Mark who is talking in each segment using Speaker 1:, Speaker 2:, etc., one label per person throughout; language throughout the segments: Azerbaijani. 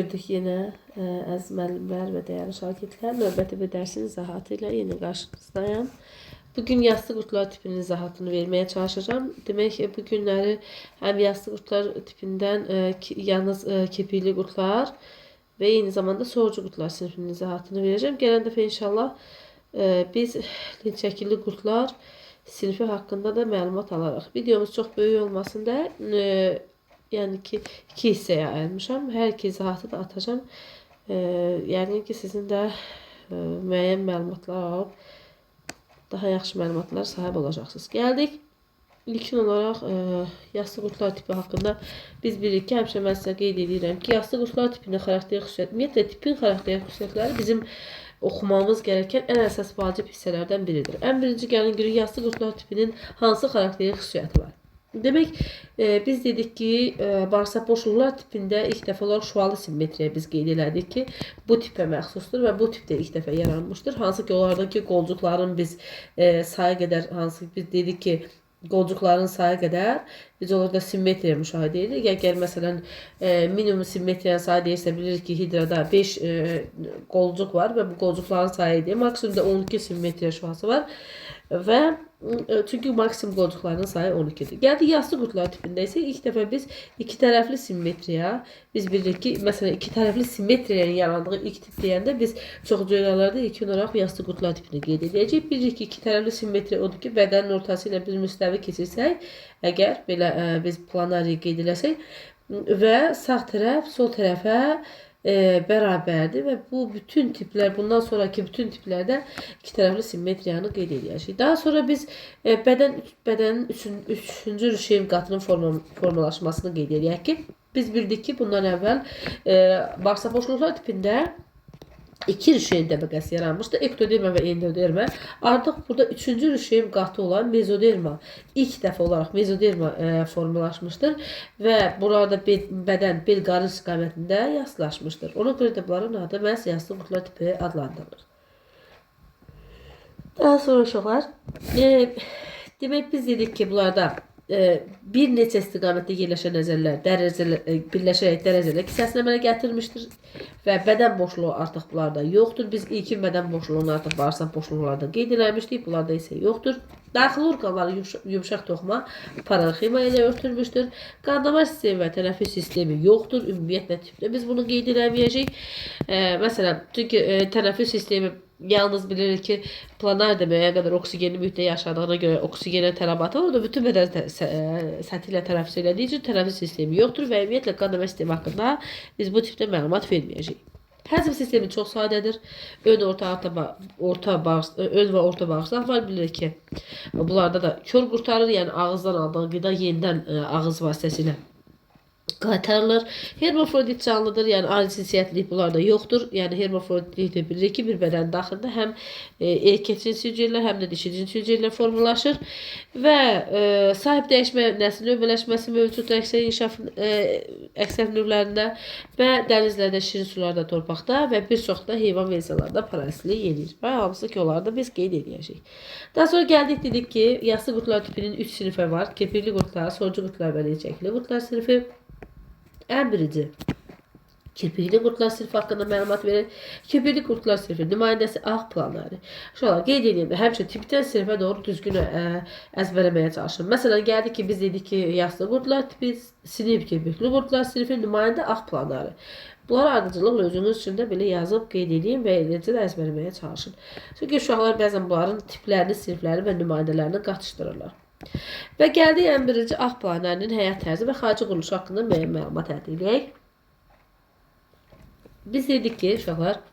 Speaker 1: gördük yine əziz müəllimlər və dəyərli şagirdlər. Növbəti bir dərsin izahatı ilə yeni qarşınızdayım. Bugün yassı qurtlar tipinin izahatını verməyə çalışacağım. Demək bu günləri həm yassı qurtlar tipindən yalnız kepikli qurtlar və eyni zamanda soğucu qurtlar sinifinin izahatını verəcəm. Gələn dəfə inşallah biz linçəkilli qurtlar sinifi haqqında da məlumat alarıq. Videomuz çox böyük olmasın da yəni ki, iki hissəyə ayırmışam. Hər iki izahatı da atacağım. Yəni ki, sizin də müəyyən məlumatlar alıb daha yaxşı məlumatlar sahib olacaqsınız. Gəldik. İlkin olaraq yassı qurtlar tipi haqqında biz bilirik ki, həmişə mən sizə qeyd edirəm ki, yassı qurtlar tipinin xarakter xüsusiyyəti, ümumiyyətlə tipin xarakter xüsusiyyətləri bizim oxumamız gereken en əsas vacib hissələrdən biridir. Ən birinci gəlin görək yassı qurtlar tipinin hansı xarakteri xüsusiyyəti var. Demek biz dedik ki, bağırsaq boşluqlar tipində ilk dəfə olaraq şualı simmetriyə biz qeyd elədik ki, bu tipə məxsusdur və bu tipdə ilk dəfə yaranmışdır. Hansı ki, onlardakı qolcuqların biz sayı qədər, hansı ki, biz dedik ki, qolcuqların sayı qədər biz orada simmetriya müşahidə edirik. Əgər məsələn minimum simmetriyanın sayı deyirsə, bilirik ki, hidrada 5 qolcuq var və bu qolcuqların sayı deyir. Maksimumda 12 simmetriya şuası var və çünki maksimum qolcuqlarının sayı 12'dir. Gəldi yassı qurtlar tipində isə ilk dəfə biz iki tərəfli simmetriya, biz bilirik ki, məsələn iki tərəfli simmetriyanın yarandığı ilk tip deyəndə biz çox cöylərdə ilkin olaraq yassı qurtlar tipini qeyd edəcəyik. Bilirik ki, iki tərəfli simmetriya odur ki, bədənin ortası ilə bir müstəvi keçirsək, əgər belə biz planariya qeyd eləsək və sağ tərəf sol tərəfə bərabərdir və bu bütün tiplər, bundan sonraki bütün tiplərdə iki tərəfli simmetriyanı qeyd edəcəyik. Daha sonra biz bədənin üçüncü rüşeym qatının formalaşmasını qeyd edək ki, biz bildik ki, bundan əvvəl bağırsaq boşluqlar tipində iki rüşeym təbəqəsi yaranmışdı. Ektoderma və endoderma. Artıq burada üçüncü rüşeym qatı olan mezoderma ilk dəfə olaraq mezoderma formalaşmışdır və burada bədən bel qarın istiqamətində yassılaşmışdır. Ona görə də bunların adı məhz yassı qurtlar tipi adlandırılır. Daha sonra uşaqlar, demək biz dedik ki, bunlarda bir neçə istiqamətdə yerləşən nəzərlər birləşərək dərəcələr kisəsini əmələ gətirmişdir və bədən boşluğu artıq bunlarda yoxdur. Biz ilkin bədən boşluğunu artıq bağırsaq boşluqlarda qeyd eləmişdik, bunlarda isə yoxdur. Daxili orqanları yumşaq toxuma parenxima ilə örtülmüşdür. Qan-damar sistemi və tənəffüs sistemi yoxdur. Ümumiyyətlə tipdə biz bunu qeyd eləməyəcəyik. Məsələn, çünki tənəffüs sistemi yalnız bilirik ki, planar deməyə qədər oksigenli mühitdə yaşadığına görə oksigenə tələbatı var. O da bütün bədən səthi ilə tənəffüs elədiyi üçün tənəffüs sistemi yoxdur və ümumiyyətlə qan-damar sistemi haqqında biz bu tipdə məlumat verməyəcəyik. Həzm sistemi çox sadədir. Ön və orta bağırsaq var. Bilirik ki, bunlarda da kör qurtarır, yəni ağızdan aldığı qida yenidən ağız vasitəsilə qaytarılır. Hermafrodit canlıdır, yəni ayrı cinsiyyətlilik bunlarda yoxdur. Yəni hermafroditlikdə bilirik ki, bir bədən daxilində həm erkək cinsi hüceyrələr, həm də dişi cinsi hüceyrələr formalaşır və sahib dəyişmə, nəsil növbələşməsi mövcud əksər növlərində və dənizlərdə, şirin sularda, torpaqda və bir çox da heyvan versiyalarda parazitlik edir. Və hamısı ki, onları da biz qeyd edəcəyik. Daha sonra gəldik, dedik ki, yassı qurtlar tipinin 3 sinifə var. Kepikli qurtlar, soğucu qurtlar və linçəkli qurtlar sinifi. Ən birinci kirpikli qurtlar sinifi haqqında məlumat verir. Kirpikli qurtlar sinifi nümayəndəsi ağ planari. Şöyle qeyd edeyim də həmişə tipdən sinifə doğru düzgün əzbərləməyə çalışın. Məsələn, gəldik ki, biz dedik ki, yassı qurtlar tipi sinif, kirpikli qurtlar sinifi nümayəndə ağ planari. Bunları ardıcılıqla özünüz üçün də belə yazıb qeyd edin və eləcə də əzbərləməyə çalışın. Çünki uşaqlar bəzən bunların tiplərini, siniflərini və nümayəndələrini qatışdırırlar. Və gəldik ən birinci ağ planarinin həyat tərzi və xarici quruluşu haqqında müəyyən məlumat əldə edək. Biz dedik ki, uşaqlar,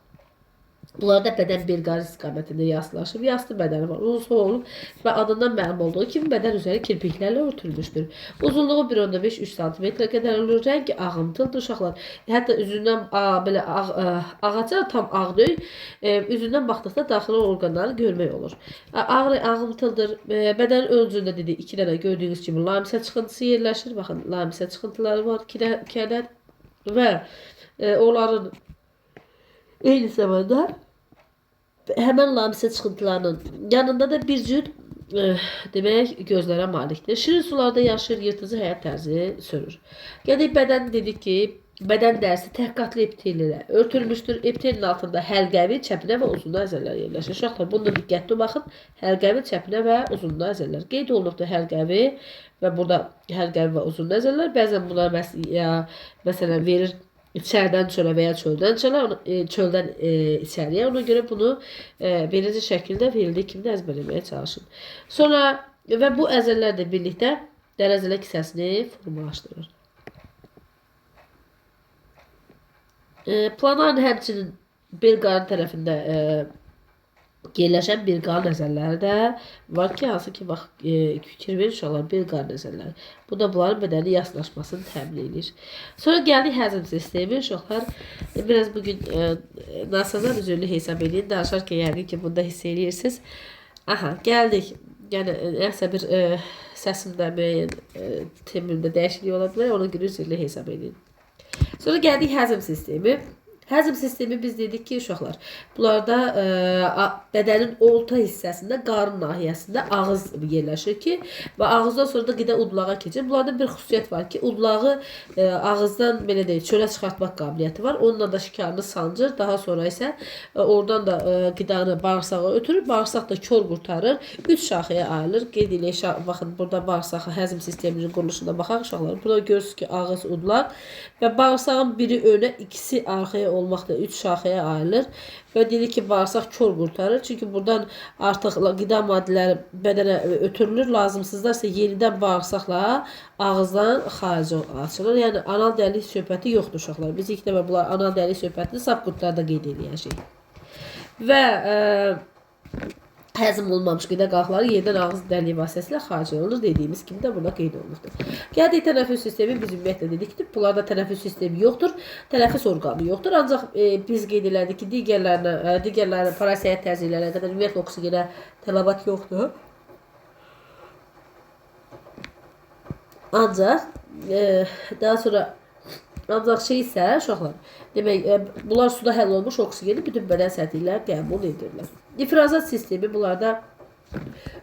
Speaker 1: bunlarda bədən bel qarın istiqamətində yassılaşıb, yassı bədəni var, uzun olub və adından məlum olduğu kimi bədən üzəri kirpiklərlə örtülmüşdür. Uzunluğu 1.5-3 cm qədər olur, rəngi ağımtıldır uşaqlar. Hətta üzündən belə ağaca tam ağ deyil, üzündən baxdıqda daxili orqanları görmək olur. Ağımtıldır, bədən özündə dedik 2 dənə gördüyünüz kimi lamisə çıxıntısı yerləşir. Baxın, lamisə çıxıntıları var 2 ədəd və onların eyni zamanda həmən lamisə çıxıntılarının yanında da bir cür demək gözlərə malikdir. Şirin sularda yaşayır, yırtıcı həyat tərzi sürür. Gəldik bədən dedik ki, Bədən dərisi təhqatlı epitel ilə örtülmüşdür. Epitelin altında həlqəvi, çəpinə və uzunlu əzələlər yerləşir. Uşaqlar, bunda diqqətli baxın. Həlqəvi, çəpinə və uzunlu əzələlər. Qeyd olunubdur həlqəvi və burada həlqəvi və uzunlu əzələlər. Bəzən bunlar məsələn verir içərdən çölə və ya çöldən çölə, çöldən içəriyə. Ona görə bunu birinci şəkildə verildiyi kimi də əzbərləməyə çalışın. Sonra və bu əzələlər də birlikdə dərəzələ kisəsini formalaşdırır. Planarın həmçinin bel qarın tərəfində yerləşən bel qarın əzələləri də var ki, hansı ki, fikir verir uşaqlar, bel qarın əzələləri. Bu da bunların bədəni yaslaşmasını təmin edir. Sonra gəldik həzm sistemi. Uşaqlar, biraz bugün nasazan üzürlü hesab edin. Danışarkən yəqin ki, bunda hiss edirsiniz. Aha, gəldik. Yəni, nəsə bir səsimdə müəyyən temimdə dəyişiklik ola bilər. Ona görə üzürlü hesab edin. Sonra gəldik həzm sistemi. Həzm sistemi biz dedik ki, uşaqlar, bunlarda bədənin orta hissəsində, qarın nahiyəsində ağız yerləşir ki, və ağızdan sonra da qida udulağa keçir. Bunlarda bir xüsusiyyət var ki, udulağı ağızdan belə deyil, çölə çıxartmaq qabiliyyəti var. Onunla da şikarını sancır. Daha sonra isə oradan da qidanı bağırsağa ötürür. Bağırsaq da kör qurtarır. 3 şaxəyə ayrılır. Qeyd eləyək, baxın, burada bağırsaq həzm sisteminin quruluşunda baxaq uşaqlar. Burada görürsünüz ki, ağız, udulaq və bağırsağın biri önə, ikisi arxaya olmaqda 3 şaxəyə ayrılır və dedik ki, bağırsaq kör qurtarır. Çünki buradan artıq qida maddələri bədənə ötürülür. Lazımsızlarsa yenidən bağırsaqla ağızdan xarici açılır. Yəni anal dəlik söhbəti yoxdur uşaqlar. Biz ilk dəfə bunlar anal dəlik söhbətini subqruplarda qeyd edəcəyik. Və həzm olmamış qida qalxları yenidən ağız dəliyi vasitəsilə xaric olunur. Dediyimiz kimi də buna qeyd olunubdur. Gəldik tənəffüs sistemi. Biz ümumiyyətlə dedik ki, bunlarda tənəffüs sistemi yoxdur. Tənəffüs orqanı yoxdur. Ancaq biz qeyd elədik ki, digərlərinə parasiyət təzyiqlərə qədər ümumiyyətlə oksigenə tələbat yoxdur. Ancaq daha sonra isə uşaqlar, demək, bunlar suda həll olmuş oksigeni bütün bədən səthi ilə qəbul edirlər. İfrazat sistemi bunlarda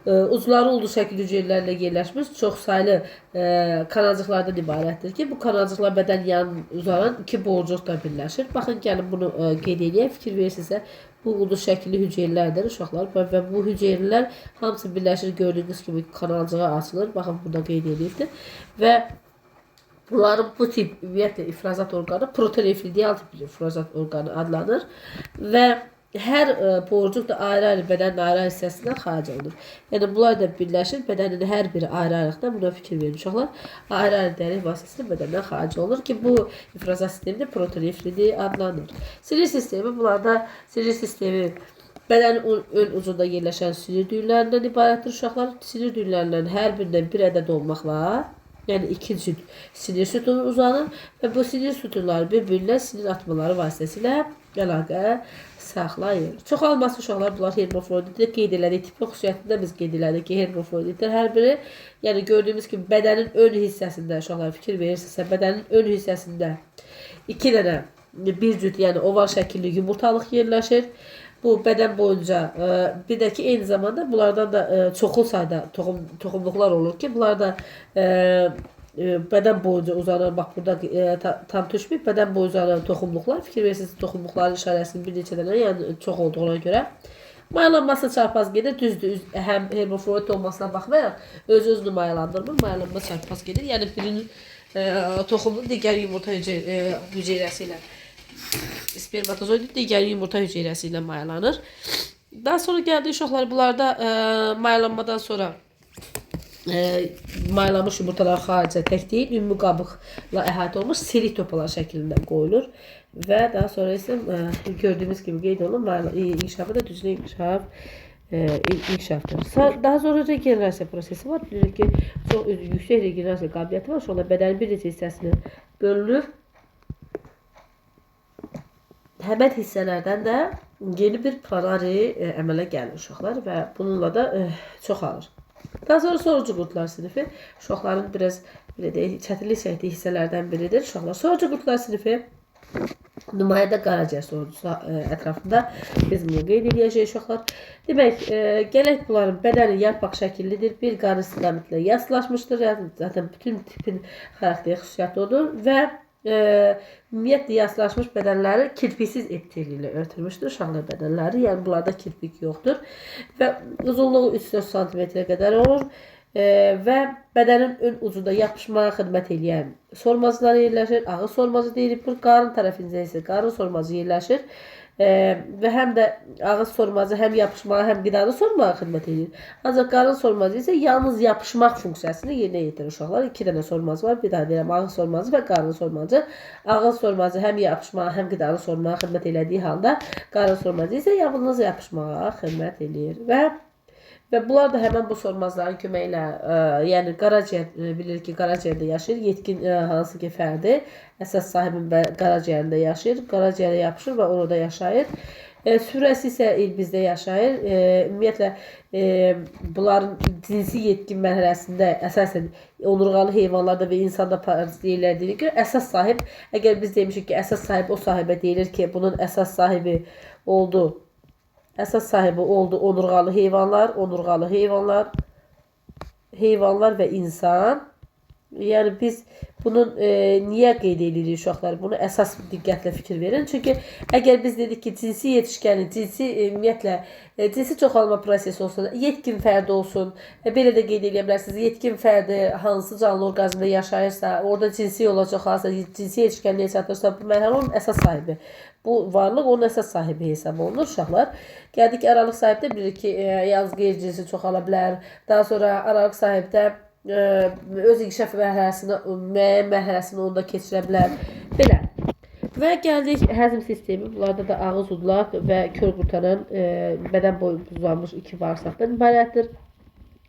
Speaker 1: ucları olduğu şəkil hüceyrələrlə yerləşmiş çox saylı kanalcıqlardan ibarətdir ki, bu kanalcıqlar bədən yanı uzanan iki boğucuqla birləşir. Baxın, gəlin bunu qeyd edək, fikir verirsinizsə, bu ulduz şəkilli hüceyrələrdir uşaqlar və bu hüceyrələr hamısı birləşir, gördüyünüz kimi kanalcığa açılır. Baxın, burada qeyd edilibdir və bunların bu tip ümumiyyətlə ifrazat orqanı proterefridial tip ifrazat orqanı adlanır və hər boğucuq da ayrı-ayrı bədənin ayrı hissəsindən xaric olunur. Yəni bunlar da birləşir, bədənin hər biri ayrı-ayrılıqda buna fikir verin uşaqlar. Ayrı-ayrı dəlik vasitəsilə bədəndən xaric olunur ki, bu ifrazat sistemi də proterefridi adlanır. Sinir sistemi, bunlarda sinir sistemi bədənin ön ucunda yerləşən sinir düyünlərindən ibarətdir uşaqlar. Sinir düyünlərindən hər birindən bir ədəd olmaqla, yəni ikinci sinir sütunu uzanır və bu sinir sütunları bir-birinə sinir atmaları vasitəsilə əlaqə saxlayır. Çoxalması uşaqlar, bunlar hermafroditdir. Qeyd elədik, tipli xüsusiyyətində biz qeyd elədik ki, hermafroditdir hər biri. Yəni gördüyümüz kimi bədənin ön hissəsində uşaqlar fikir verirsinizsə, bədənin ön hissəsində 2 dənə bir cüt, yəni oval şəkilli yumurtalıq yerləşir. Bu bədən boyunca bir də ki, eyni zamanda bunlardan da çoxlu sayda toxumluqlar olur ki, bunlar da bədən boyunca uzanan, bax burada tam düşməyib, bədən boyunca uzanan toxumluqlar. Fikir verirsiniz, toxumluqların işarəsinin bir neçə dənə, yəni çox olduğuna görə. Mayalanması çarpaz gedir, düzdür, həm hermafrodit olmasına baxmayaraq öz-özünü mayalandırmır, mayalanma çarpaz gedir. Yəni birinin toxumlu digər yumurta hüceyrəsi ilə spermatozoid digər yumurta hüceyrəsi ilə mayalanır. Daha sonra gəldi uşaqlar, bunlarda mayalanmadan sonra mayalanmış yumurtalar xaricə tək deyil, ümumi qabıqla əhatə olmuş silik topalar şəklində qoyulur və daha sonra isə gördüyümüz kimi qeyd olunur, inkişafı da düzgün inkişafdır. Daha sonra regenerasiya prosesi var. Bilirik ki, çox yüksək regenerasiya qabiliyyəti var. Uşaqlar bədənin bir neçə hissəsinə bölünür. Həmən hissələrdən də yeni bir planari əmələ gəlir uşaqlar və bununla da çoxalır. Daha sonra sorucu qurtlar sinifi uşaqların biraz çətinlik çəkdiyi hissələrdən biridir. Uşaqlar sorucu qurtlar sinifi nümayəndə qaraciyər sorucusu ətrafında biz bunu qeyd edəcəyik uşaqlar. Demək, gələk bunların bədəni yarpaq şəkillidir. Bir qarın istiqamətlə yaslaşmışdır. Zaten bütün tipin xarakteri xüsusiyyəti odur və ümumiyyətlə yaslaşmış bədənləri kirpiksiz epiteli ilə örtülmüşdür uşaqlar bədənləri. Yəni bunlarda kirpik yoxdur və uzunluğu 3-4 sm qədər olur. Və bədənin ön ucunda yapışmağa xidmət edən sormacılar yerləşir. Ağız sormacı deyilir. Bu qarın tərəfində isə qarın sormacı yerləşir. Və həm də ağız sormacı həm yapışmağa, həm qidanı sormağa xidmət edir. Ancaq qarın sormacı isə yalnız yapışmaq funksiyasını yerinə yetirir uşaqlar. 2 dənə sormacı var. Bir daha deyirəm, ağız sormacı və qarın sormacı. Ağız sormacı həm yapışmağa, həm qidanı sormağa xidmət elədiyi halda, qarın sormacı isə yalnız yapışmağa xidmət edir. Və bunlar da həmən bu sormazların köməyi ilə, yəni qaraciyər, bilir ki, qaraciyərdə yaşayır. Yetkin hansı ki fərdi əsas sahibin qaraciyərində yaşayır. Qaraciyərə yapışır və orada yaşayır. Sürəsi isə ilbizdə yaşayır. Ümumiyyətlə, bunların cinsi yetkin mərhələsində əsasən onurğalı heyvanlarda və insanda parazit deyirlər ki, əsas sahib, əgər biz demişik ki, əsas sahib o sahibə deyilir ki, bunun əsas sahibi oldu. Əsas sahibi oldu onurğalı heyvanlar və insan. Yəni biz bunun niyə qeyd edirik uşaqlar? Bunu əsas diqqətlə fikir verin. Çünki əgər biz dedik ki, cinsi yetişkəni, ümumiyyətlə cinsi çoxalma prosesi olsun, yetkin fərdi olsun, belə də qeyd edə bilərsiniz. Yetkin fərdi hansı canlı orqazmda yaşayırsa, orada cinsi yola çoxalsa, cinsi yetişkənliyə çatırsa, bu mərhələ onun əsas sahibi. Bu varlıq onun əsas sahibi hesab olunur uşaqlar. Gəldik aralıq sahibdə bilirik ki, yalnız qeyri-cinsi çoxala bilər. Daha sonra aralıq sahibdə öz inkişaf müəyyən mərhələsini onda keçirə bilər. Belə. Və gəldik həzm sistemi. Bunlarda da ağız, udlaq və kör qurtaran bədən boyu uzanmış 2 bağırsaqdan ibarətdir.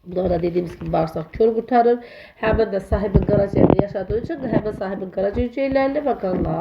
Speaker 1: Bunlarda dediyimiz kimi bağırsaq kör qurtarır. Həmin də sahibin qaraciyərdə yaşadığı üçün həmin sahibin qaraciyər hüceyrələri və qanla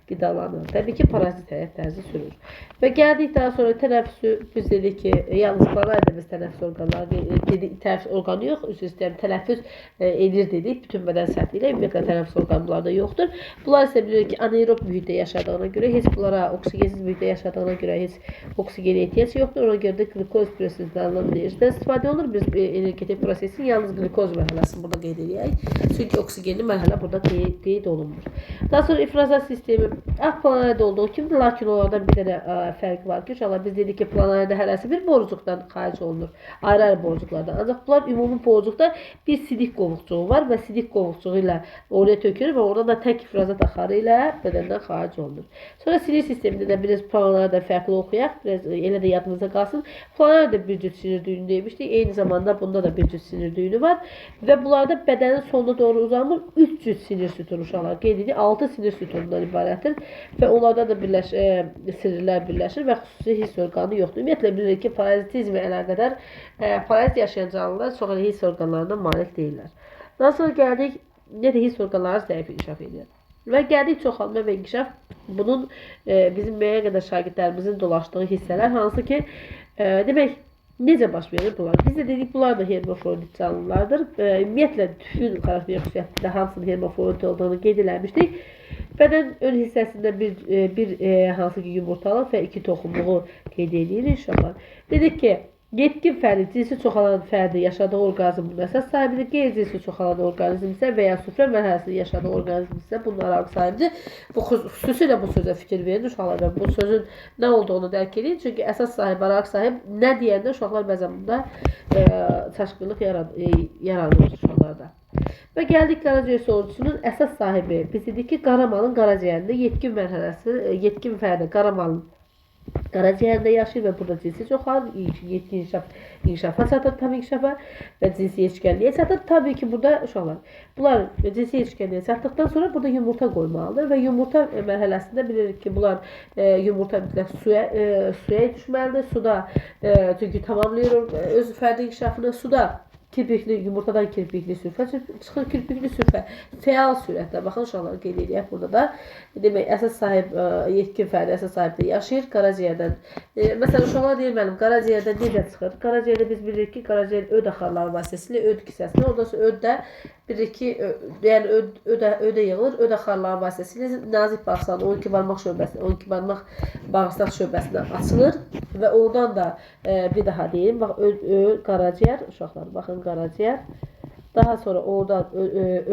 Speaker 1: qidalanır. Təbii ki, parazit həyat tərzi sürür. Və gəldik daha sonra tənəffüsü, biz dedik ki, yalnız planayda biz tənəffüs orqanları dedik, tənəffüs orqanı yox, üzr istəyirəm, tənəffüs edir dedik, bütün bədən səthi ilə, ümumiyyətlə tənəffüs orqanı bunlarda yoxdur. Bunlar isə bilir ki, anaerob mühitdə yaşadığına görə, heç bunlara oksigensiz mühitdə yaşadığına görə heç oksigenə ehtiyac yoxdur. Ona görə də glikoz prosesindən enerjisindən istifadə olunur. Biz energetik prosesin yalnız glikoz mərhələsini burada qeyd edək. Çünki oksigenli mərhələ burada qeyd olunmur. Daha sonra ifrazat sistemi ağ planayda olduğu kimi, lakin onlardan bir dənə fərqi var ki, uşaqlar biz dedik ki, planayda hərəsi bir borucuqdan xaric olunur. Ayrı-ayrı borucuqlardan. Ancaq bunlar ümumi borucuqda bir sidik qovuqcuğu var və sidik qovuqcuğu ilə oraya tökülür və orada da tək ifrazat axarı ilə bədəndən xaric olunur. Sonra sinir sistemində də biraz planayda fərqli oxuyaq. Biraz elə də yadımızda qalsın. Planayda bir cüt sinir düyünü demişdik. Eyni zamanda bunda da bir cüt sinir düyünü var. Və bunlarda bədənin sonuna doğru uzanmış 3 cüt sinir sütunu uşaqlar. Qeyd edirik, 6 sinir sütunundan ibarətdir. Və onlarda da sinirlər birləşir və xüsusi hiss orqanı yoxdur. Ümumiyyətlə bilirik ki, parazitizmə əlaqədar parazit yaşayan canlılar çox hiss orqanlarına malik deyirlər. Daha sonra gəldik, necə hiss orqanları zəif inkişaf edir. Və gəldik çoxalma və inkişaf. Bunun bizim müəyyən qədər şagirdlərimizin dolaşdığı hissələr hansı ki, demək, necə baş verir bunlar? Biz də dedik, bunlar da hermafrodit canlılardır. Ümumiyyətlə, tüfün xarakterik xüsusiyyətində hamısının hermafrodit olduğunu qeyd eləmişdik. Bədən ön hissəsində bir hansı ki yumurtalıq və 2 toxumluğu qeyd edirik uşaqlar. Dedik ki, yetkin fərdi, cinsi çoxalan fərdi yaşadığı orqanizmin əsas sahibidir. Qeyri-cinsi çoxalan orqanizm isə və ya süfrə mərhələsində yaşadığı orqanizm isə bunun aralıq sahibidir. Xüsusilə bu sözə fikir verin uşaqlar. Bu sözün nə olduğunu dərk edin. Çünki əsas sahib, aralıq sahib nə deyəndə uşaqlar bəzən bunda çaşqınlıq yaranır uşaqlarda. Və gəldik qaraciyər sorucusunun əsas sahibi. Biz dedik ki, qaramalın qaraciyərində yetkin mərhələsi, yetkin fərdi qaramalın qaraciyərində yaşayır və burada cinsi çoxalır, yetkin inkişafa çatır, tam inkişafa və cinsi yetişkənliyə çatır. Tabii ki, burada uşaqlar, bunlar cinsi yetişkənliyə çatdıqdan sonra burada yumurta qoymalıdır və yumurta mərhələsində bilirik ki, bunlar yumurta mütləq suya düşməlidir. Suda, çünki tamamlayır öz fərdi inkişafını suda. Yumurtadan kirpikli sürfə çıxır, kirpikli sürfə fəal sürətlə, baxın uşaqlar qeyd edək burada da, demək, əsas sahib, yetkin fərdi əsas sahibdə yaşayır, qaraciyərdən. Məsələn, uşaqlar deyir mənim, qaraciyərdən necə çıxır? Qaraciyərdə biz bilirik ki, qaraciyər öd axarları vasitəsilə öd kisəsində, orada öddə bilirik ki, yəni ödə yığılır, öd axarları vasitəsilə nazik bağırsağın 12 barmaq şöbəsinə, 12 barmaq bağırsaq şöbəsinə açılır və oradan da bir daha deyim, bax, qaraciyər, uşaqlar, baxın, qaraciyər, daha sonra oradan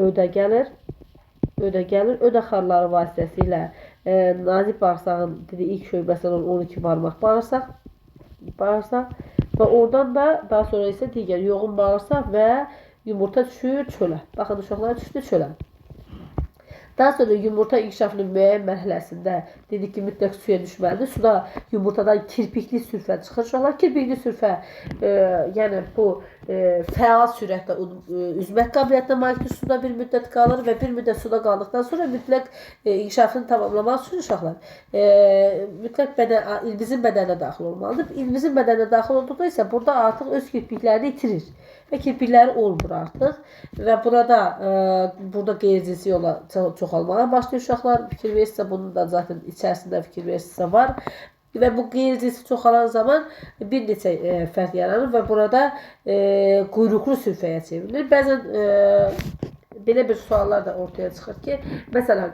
Speaker 1: ödə gəlir, ödə gəlir. Ödə xarları vasitəsilə nazik bağırsağın ilk şöbəsi olan 12 barmaq bağırsaq və oradan da daha sonra isə digər yoğun bağırsaq və yumurta düşür çölə. Baxın uşaqlar, düşdü çölə. Daha sonra yumurta inkişafının müəyyən mərhələsində dedik ki, mütləq suya düşməlidir. Suda yumurtadan kirpikli sürfə çıxır. Uşaqlar, kirpikli sürfə yəni bu fəal sürətlə üzmək qabiliyyətinə malikdir. Suda bir müddət qalır və bir müddət suda qaldıqdan sonra mütləq inkişafını tamamlamaq üçün uşaqlar mütləq ilbizin bədəninə daxil olmalıdır. İlbizin bədəninə daxil olduqda isə burada artıq öz kirpiklərini itirir və kirpikləri olmur artıq və burada qeyri-cinsi yola çoxalmağa başlayır uşaqlar. Fikir verirsə, bunun da zaten içərisində fikir verirsə var və bu qeyri-cinsi çoxalan zaman bir neçə fərq yaranır və burada quyruqlu sürfəyə çevrilir. Bəzən belə bir suallar da ortaya çıxır ki, məsələn,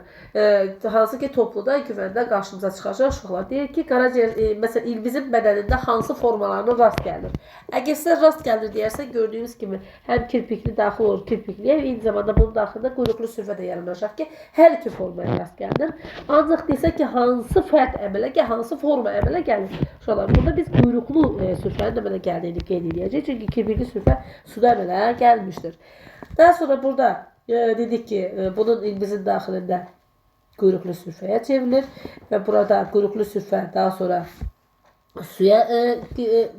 Speaker 1: hansı ki topluda güvəndə qarşımıza çıxacaq uşaqlar deyir ki, qaraciyər, məsələn, ilbizin bədənində hansı formalarına rast gəlir. Əgər sizə rast gəlir deyərsə, gördüyünüz kimi həm kirpikli daxil olur kirpikliyə, eyni zamanda bunun daxilində quyruqlu sürfə də yaranacaq ki, hər iki formaya rast gəlir. Ancaq desə ki, hansı fərd əmələ gəlir, hansı forma əmələ gəlir. Uşaqlar, burada biz quyruqlu sürfənin əmələ gəldiyini qeyd edəcəyik, çünki kirpikli sürfə suda əmələ gəlmişdir. Daha sonra burada dedik ki, bunun ilbizin daxilində quyruqlu sürfəyə çevrilir və burada quyruqlu sürfə daha sonra suya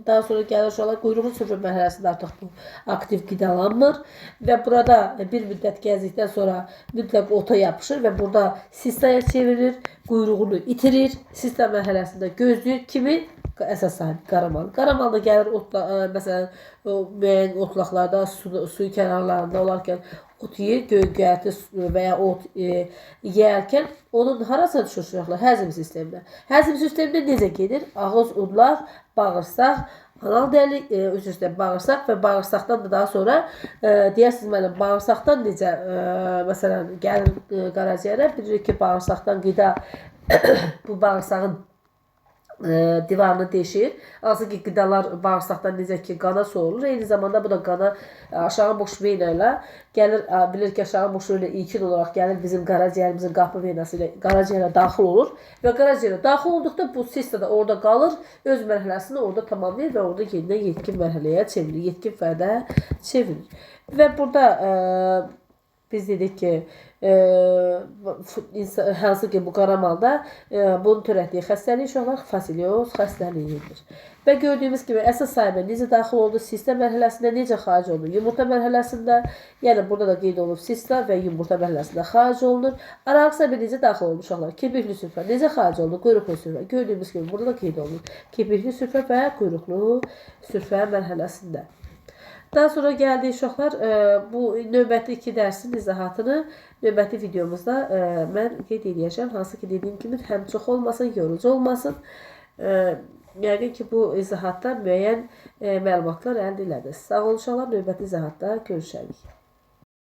Speaker 1: daha sonra gəlir uşaqlar. Quyruqlu sürfə mərhələsində artıq bu aktiv qidalanmır və burada bir müddət gəzdikdən sonra mütləq ota yapışır və burada sistaya çevrilir, quyruğunu itirir, sista mərhələsində gözləyir. Kimi? Əsas sahibi qaramal. Qaramal da gəlir məsələn müəyyən otlaqlarda, su kənarlarında olarkən ot yeyir, göyərti və ya ot yeyərkən onun harasına düşür uşaqlar? Həzm sisteminə. Həzm sistemində necə gedir? Ağız, udlaq, bağırsaq, anal dəli, bağırsaq və bağırsaqdan da daha sonra deyirsiniz mənə, bağırsaqdan necə məsələn gəlir qaraciyərə, bilirik ki, bağırsaqdan qida bu bağırsağın divarını deşir. Hansı ki, qidalar bağırsaqdan necə ki, qana soğurur. Eyni zamanda bu da qana aşağı boş vena ilə gəlir. Bilir ki, aşağı boş vena ilkin olaraq gəlir bizim qaraciyərimizin qapı venası ilə qaraciyərə daxil olur. Və qaraciyərə daxil olduqda bu sista da orada qalır. Öz mərhələsini orada tamamlayır və orada yenidən yetkin mərhələyə çevirir. Yetkin fərdə çevirir. Və burada biz dedik ki, hansı ki bu qaramalda bunun törətdiyi xəstəlik uşaqlar fasilyoz xəstəliyidir. Və gördüyümüz kimi əsas sahibə necə daxil oldu, sista mərhələsində necə xaric olunur, yumurta mərhələsində, yəni burada da qeyd olunub sista və yumurta mərhələsində xaric olunur. Araq səbir necə daxil olunur uşaqlar, kirpikli sürfə necə xaric olunur, quyruqlu sürfə. Gördüyümüz kimi burada da qeyd olunur kirpikli sürfə və quyruqlu sürfə mərhələsində. Daha sonra gəldik uşaqlar, bu növbəti 2 dərsin izahatını növbəti videomuzda mən qeyd edəcəm. Hansı ki, dediyim kimi, həm çox olmasın, yorucu olmasın. Yəqin ki, bu izahatdan müəyyən məlumatlar əldə elədiniz. Sağ olun uşaqlar, növbəti izahatda görüşərik.